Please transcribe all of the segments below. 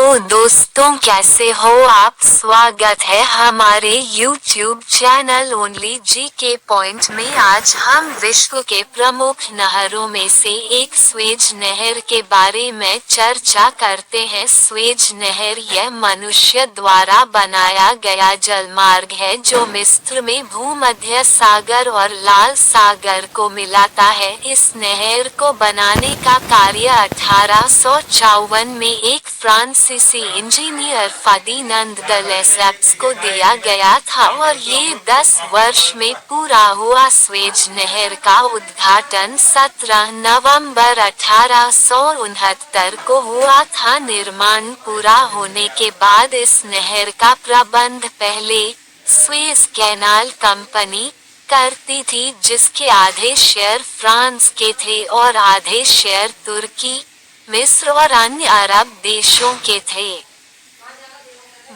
Hello दोस्तों, कैसे हो आप। स्वागत है हमारे YouTube चैनल ओनली जी के पॉइंट में। आज हम विश्व के प्रमुख नहरों में से एक स्वेज नहर के बारे में चर्चा करते हैं। स्वेज नहर यह मनुष्य द्वारा बनाया गया जलमार्ग है जो मिस्र में भूमध्य सागर और लाल सागर को मिलाता है। इस नहर को बनाने का कार्य 1854 में एक फ्रांसीसी इंजीनियर फर्डिनांड de Lesseps को दिया गया था और ये 10 वर्ष में पूरा हुआ। स्वेज नहर का उद्घाटन 17 नवंबर 1869 को हुआ था। निर्माण पूरा होने के बाद इस नहर का प्रबंध पहले स्वेज कैनाल कंपनी करती थी, जिसके आधे शेयर फ्रांस के थे और आधे शेयर तुर्की, मिस्र और अन्य अरब देशों के थे।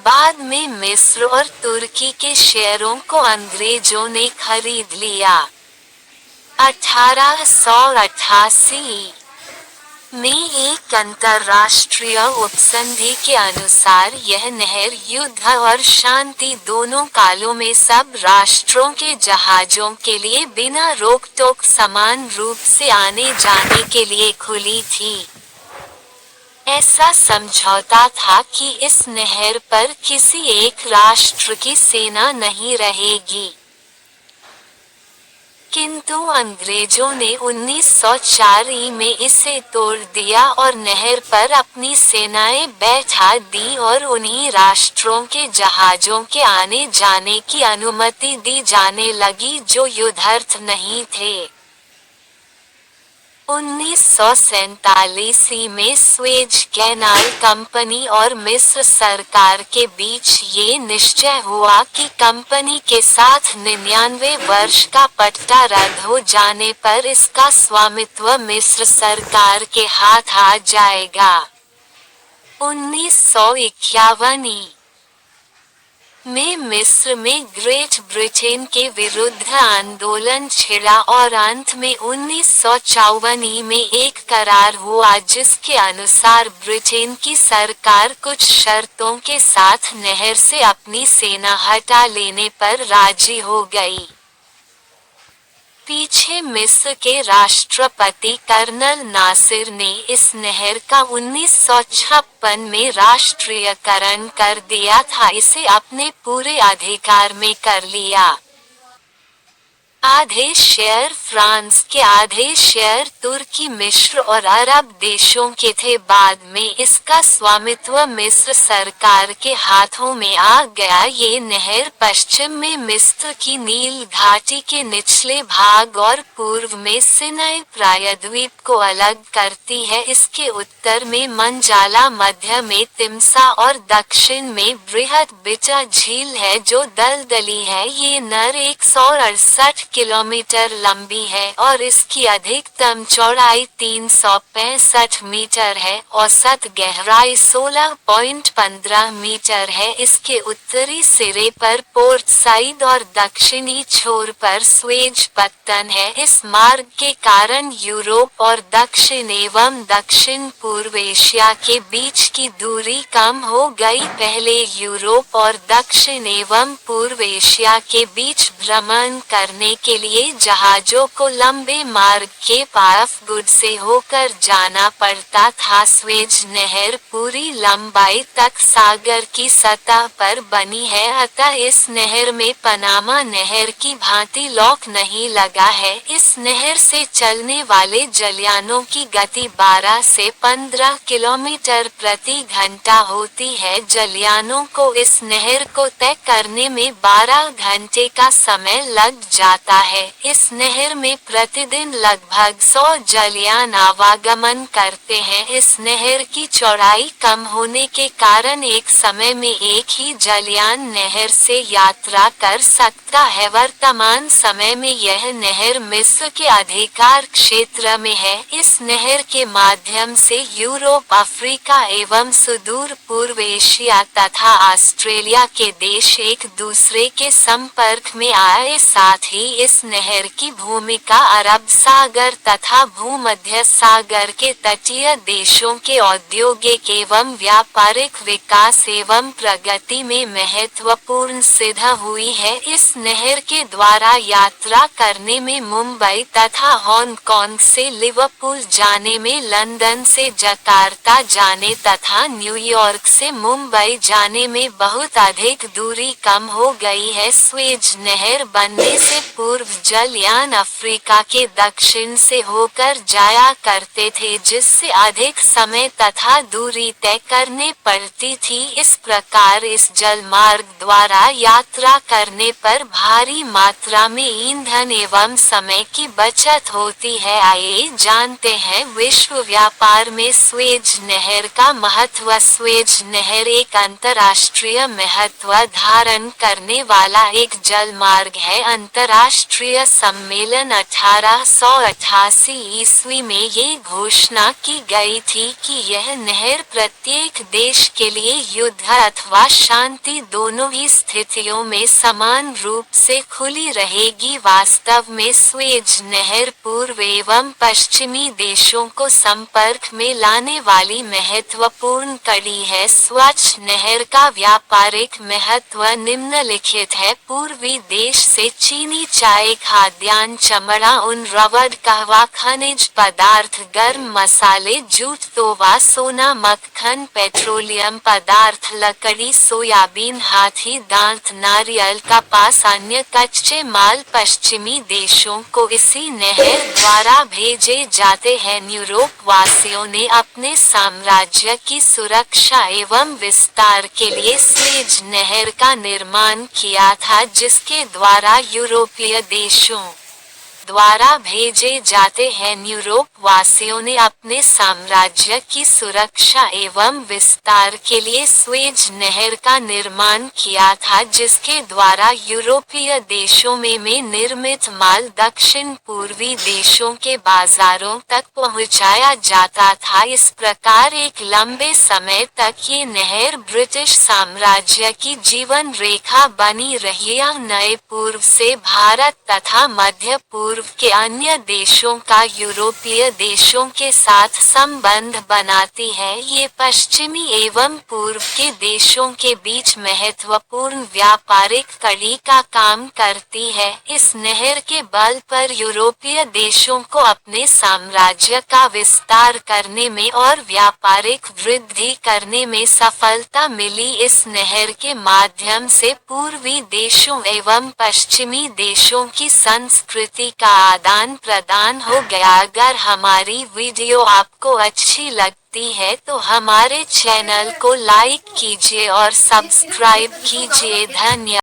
बाद में मिस्र और तुर्की के शेयरों को अंग्रेजों ने खरीद लिया। 1888 में एक अंतर्राष्ट्रीय उपसंधि के अनुसार यह नहर युद्ध और शांति दोनों कालों में सब राष्ट्रों के जहाजों के लिए बिना रोक टोक समान रूप से आने जाने के लिए खुली थी। ऐसा समझौता था कि इस नहर पर किसी एक राष्ट्र की सेना नहीं रहेगी, किंतु अंग्रेजों ने 1904 में इसे तोड़ दिया और नहर पर अपनी सेनाएं बैठा दी और उन्हीं राष्ट्रों के जहाजों के आने जाने की अनुमति दी जाने लगी जो युद्धरत नहीं थे। 1947 में स्वेज कैनाल कंपनी और मिस्र सरकार के बीच ये निश्चय हुआ कि कंपनी के साथ 99 वर्ष का पट्टा रद्द हो जाने पर इसका स्वामित्व मिस्र सरकार के हाथ आ जाएगा। 1951 में मिस्र में ग्रेट ब्रिटेन के विरुद्ध आंदोलन छिड़ा और अंत में 1954 में एक करार हुआ जिसके अनुसार ब्रिटेन की सरकार कुछ शर्तों के साथ नहर से अपनी सेना हटा लेने पर राजी हो गई। पीछे मिस्र के राष्ट्रपति कर्नल नासिर ने इस नहर का 1956 में राष्ट्रीयकरण कर दिया था। इसे अपने पूरे अधिकार में कर लिया। आधे शेयर फ्रांस के, आधे शेयर तुर्की, मिस्र और अरब देशों के थे। बाद में इसका स्वामित्व मिस्र सरकार के हाथों में आ गया। ये नहर पश्चिम में मिस्र की नील घाटी के निचले भाग और पूर्व में सिनाई प्रायद्वीप को अलग करती है। इसके उत्तर में मंजाला, मध्य में तिम्सा और दक्षिण में बृहद बिचा झील है जो दलदली है। ये नहर 168 किलोमीटर लंबी है और इसकी अधिकतम चौड़ाई 365 मीटर है। औसत गहराई 16.15 मीटर है। इसके उत्तरी सिरे पर पोर्ट साइड और दक्षिणी छोर पर स्वेज पत्तन है। इस मार्ग के कारण यूरोप और दक्षिण एवं दक्षिण पूर्व एशिया के बीच की दूरी कम हो गई। पहले यूरोप और दक्षिण एवं पूर्व एशिया के बीच भ्रमण करने के लिए जहाजों को लंबे मार्ग के पाफ गुड से होकर जाना पड़ता था। स्वेज नहर पूरी लंबाई तक सागर की सतह पर बनी है, अतः इस नहर में पनामा नहर की भांति लॉक नहीं लगा है। इस नहर से चलने वाले जलयानों की गति 12 से 15 किलोमीटर प्रति घंटा होती है। जलयानों को इस नहर को तय करने में 12 घंटे का समय लग जाता है। इस नहर में प्रतिदिन लगभग 100 जलयान आवागमन करते हैं। इस नहर की चौड़ाई कम होने के कारण एक समय में एक ही जलयान नहर से यात्रा कर सकता है। वर्तमान समय में यह नहर मिस्र के अधिकार क्षेत्र में है। इस नहर के माध्यम से यूरोप, अफ्रीका एवं सुदूर पूर्व एशिया तथा ऑस्ट्रेलिया के देश एक दूसरे के संपर्क में आए। साथ ही इस नहर की भूमिका अरब सागर तथा भूमध्य सागर के तटीय देशों के औद्योगिक एवं व्यापारिक विकास एवं प्रगति में महत्वपूर्ण सिद्ध हुई है। इस नहर के द्वारा यात्रा करने में मुंबई तथा हांगकांग से लिवरपूल जाने में, लंदन से जकार्ता जाने तथा न्यूयॉर्क से मुंबई जाने में बहुत अधिक दूरी कम हो गई है। स्वेज नहर बनने से पूर्व जलयान अफ्रीका के दक्षिण से होकर जाया करते थे, जिससे अधिक समय तथा दूरी तय करने पड़ती थी। इस प्रकार इस जलमार्ग द्वारा यात्रा करने पर भारी मात्रा में ईंधन एवं समय की बचत होती है। आइए जानते हैं विश्व व्यापार में स्वेज नहर का महत्व। स्वेज नहर एक अंतर्राष्ट्रीय महत्व धारण करने वाला एक जलमार्ग है। अंतर्राष्ट्रीय सम्मेलन 1888 ईस्वी में ये घोषणा की गई थी कि यह नहर प्रत्येक देश के लिए युद्ध अथवा शांति दोनों ही स्थितियों में समान रूप से खुली रहेगी। वास्तव में स्वेज नहर पूर्व एवं पश्चिमी देशों को संपर्क में लाने वाली महत्वपूर्ण कड़ी है। स्वच्छ नहर का व्यापारिक महत्व निम्नलिखित है। पूर्वी देश से चीनी चाय, खाद्यान्न, चमड़ा, ऊन, रबड़, कहवा, खनिज पदार्थ, गर्म मसाले, जूट, तोवा, सोना, मक्खन, पेट्रोलियम पदार्थ, लकड़ी, सोयाबीन, हाथी दांत, नारियल, कपास, अन्य कच्चे माल पश्चिमी देशों को इसी नहर द्वारा भेजे जाते हैं। यूरोप वासियों ने अपने साम्राज्य की सुरक्षा एवं विस्तार के लिए स्वेज नहर का निर्माण किया था, जिसके द्वारा यूरोपीय देशों द्वारा भेजे जाते हैं। यूरोप वासियों ने अपने साम्राज्य की सुरक्षा एवं विस्तार के लिए स्वेज नहर का निर्माण किया था, जिसके द्वारा यूरोपीय देशों में निर्मित माल दक्षिण पूर्वी देशों के बाजारों तक पहुंचाया जाता था। इस प्रकार एक लंबे समय तक ये नहर ब्रिटिश साम्राज्य की जीवन रेखा बनी रही। यह नए पूर्व से भारत तथा मध्य पूर्व के अन्य देशों का यूरोपीय देशों के साथ संबंध बनाती है। ये पश्चिमी एवं पूर्व के देशों के बीच महत्वपूर्ण व्यापारिक कड़ी का काम करती है। इस नहर के बल पर यूरोपीय देशों को अपने साम्राज्य का विस्तार करने में और व्यापारिक वृद्धि करने में सफलता मिली। इस नहर के माध्यम से पूर्वी देशों एवं पश्चिमी देशों की संस्कृति का आदान प्रदान हो गया। अगर हमारी वीडियो आपको अच्छी लगती है तो हमारे चैनल को लाइक कीजिए और सब्सक्राइब कीजिए। धन्यवाद।